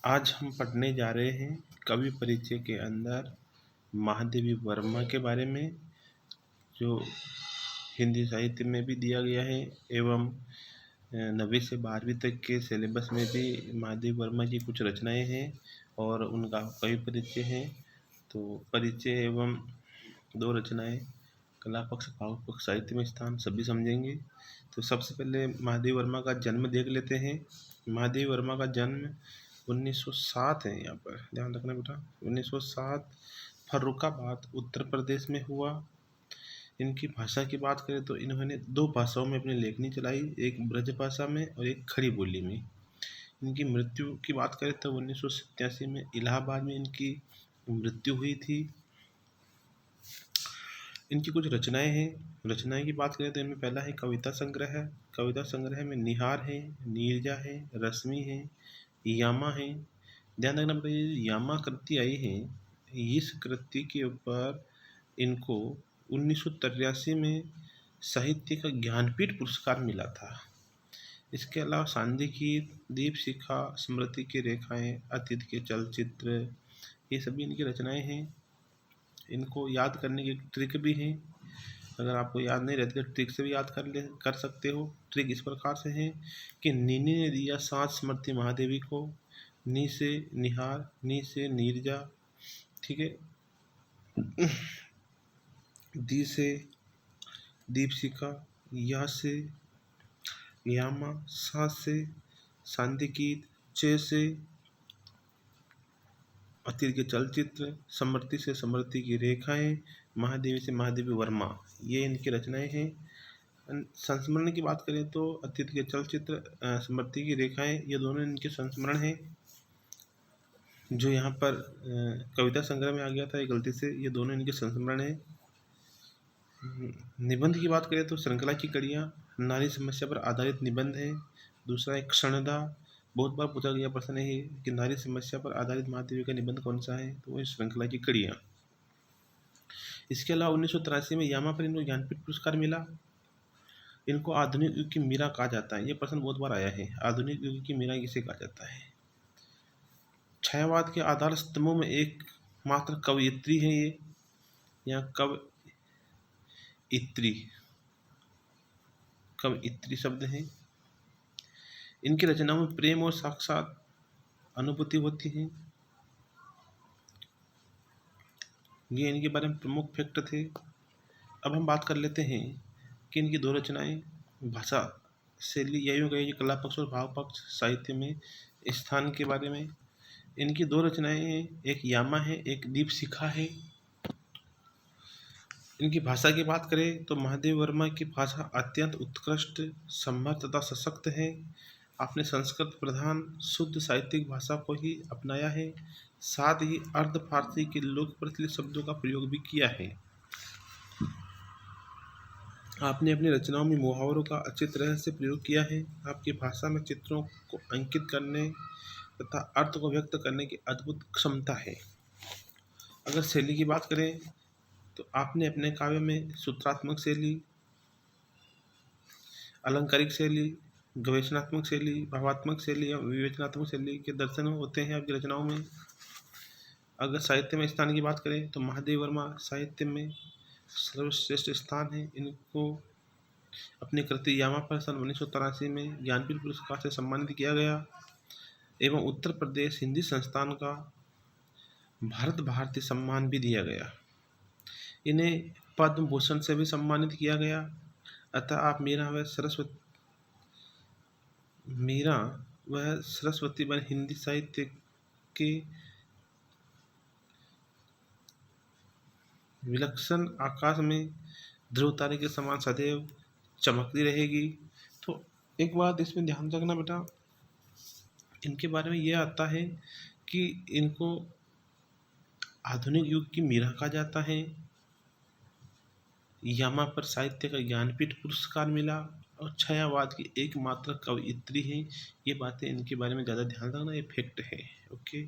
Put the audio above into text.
आज हम पढ़ने जा रहे हैं कवि परिचय के अंदर महादेवी वर्मा के बारे में, जो हिंदी साहित्य में भी दिया गया है एवं 9वीं से 12वीं तक के सिलेबस में भी महादेवी वर्मा की कुछ रचनाएं हैं और उनका कवि परिचय है। तो परिचय एवं 2 रचनाएं, कला पक्ष भाव पक्ष साहित्य में स्थान, सभी समझेंगे। तो सबसे पहले महादेवी वर्मा का जन्म देख लेते हैं। महादेवी वर्मा का जन्म 1907 है, यहाँ पर ध्यान रखना बेटा, 1907 फर्रुखाबाद उत्तर प्रदेश में हुआ। इनकी भाषा की बात करें तो इन्होंने 2 भाषाओं में अपनी लेखनी चलाई, एक ब्रज भाषा में और एक खड़ी बोली में। इनकी मृत्यु की बात करें तो 1987 में इलाहाबाद में इनकी मृत्यु हुई थी। इनकी कुछ रचनाएं हैं। रचनाएं की बात करें तो इनमें पहला है कविता संग्रह। कविता संग्रह में निहार है, नीरजा है, रश्मि है, यामा है। ध्यान रखना बेटा, ये यामा कृति आई है, इस कृति के ऊपर इनको 1983 में साहित्य का ज्ञानपीठ पुरस्कार मिला था। इसके अलावा सांध्य दीप शिखा, स्मृति की रेखाएं, अतीत के चलचित्र, ये सभी इनकी रचनाएं हैं। इनको याद करने की ट्रिक भी है, अगर आपको याद नहीं रहती तो ट्रिक से भी याद कर सकते हो। ट्रिक इस प्रकार से है कि नीनी ने दिया साथ स्मृति महादेवी को, नी से निहार, नी से नीरजा, ठीक है, दी से दीपशिखा, या से यामा, सा से सांदिकीत, चे से अतीत के चलचित्र, समृति से समृति की रेखाएं, महादेवी से महादेवी वर्मा, ये इनकी रचनाएं हैं। संस्मरण की बात करें तो अतीत के चलचित्र, समृति की रेखाएं, ये दोनों इनके संस्मरण हैं। जो यहाँ पर कविता संग्रह में आ गया था ये गलती से, ये दोनों इनके संस्मरण हैं। निबंध की बात करें तो श्रृंखला की कड़ियाँ, नारी समस्या पर आधारित निबंध है। दूसरा है क्षणदा, बहुत बार पूछा गया प्रश्न है कि नारी समस्या पर आधारित महादेवी का निबंध कौन सा है, तो वो श्रृंखला की कड़ियाँ। इसके अलावा 1983 में यामा पर इनको ज्ञानपीठ पुरस्कार मिला। इनको आधुनिक युग की मीरा कहा जाता है, ये प्रश्न बहुत बार आया है, आधुनिक युग की मीरा किसे कहा जाता है। छायावाद के आधार स्तंभों में एक मात्र कवयित्री है ये, यहाँ कवयित्री शब्द है। इनकी रचनाओं में प्रेम और साक्षात अनुभूति होती है। ये इनके बारे में प्रमुख फैक्ट थे। अब हम बात कर लेते हैं कि इनकी 2 रचनाएं भाषा शैली, यही हो गई कला पक्ष और भाव पक्ष साहित्य में स्थान के बारे में। इनकी 2 रचनाएं हैं, एक यामा है, एक दीप शिखा है। इनकी भाषा की बात करें तो महादेवी वर्मा की भाषा अत्यंत उत्कृष्ट, समृद्ध तथा सशक्त है। आपने संस्कृत प्रधान शुद्ध साहित्यिक भाषा को ही अपनाया है, साथ ही अर्ध फारसी के लोक प्रचलित शब्दों का प्रयोग भी किया है। आपने अपनी रचनाओं में मुहावरों का अच्छी तरह से प्रयोग किया है। आपकी भाषा में चित्रों को अंकित करने तथा अर्थ को व्यक्त करने की अद्भुत क्षमता है। अगर शैली की बात करें तो आपने अपने काव्य में सूत्रात्मक शैली, अलंकारिक शैली, गवेषणात्मक शैली, भावात्मक शैली और विवेचनात्मक शैली के दर्शन होते हैं आपकी रचनाओं में। अगर साहित्य में स्थान की बात करें तो महादेवी वर्मा साहित्य में सर्वश्रेष्ठ स्थान है। इनको अपनी कृति यामा पर सन 1983 में ज्ञानपीठ पुरस्कार से सम्मानित किया गया एवं उत्तर प्रदेश हिंदी संस्थान का भारत भारती सम्मान भी दिया गया। इन्हें पद्म भूषण से भी सम्मानित किया गया। अतः आप मीरा वह सरस्वती बन हिंदी साहित्य के विलक्षण आकाश में ध्रुव तारे के समान सदैव चमकती रहेगी। तो एक बात इसमें ध्यान रखना बेटा, इनके बारे में यह आता है कि इनको आधुनिक युग की मीरा कहा जाता है। यामा पर साहित्य का ज्ञानपीठ पुरस्कार मिला और छायावाद की एकमात्र कवयित्री है। ये बातें इनके बारे में ज़्यादा ध्यान रखना, ये फैक्ट है। ओके।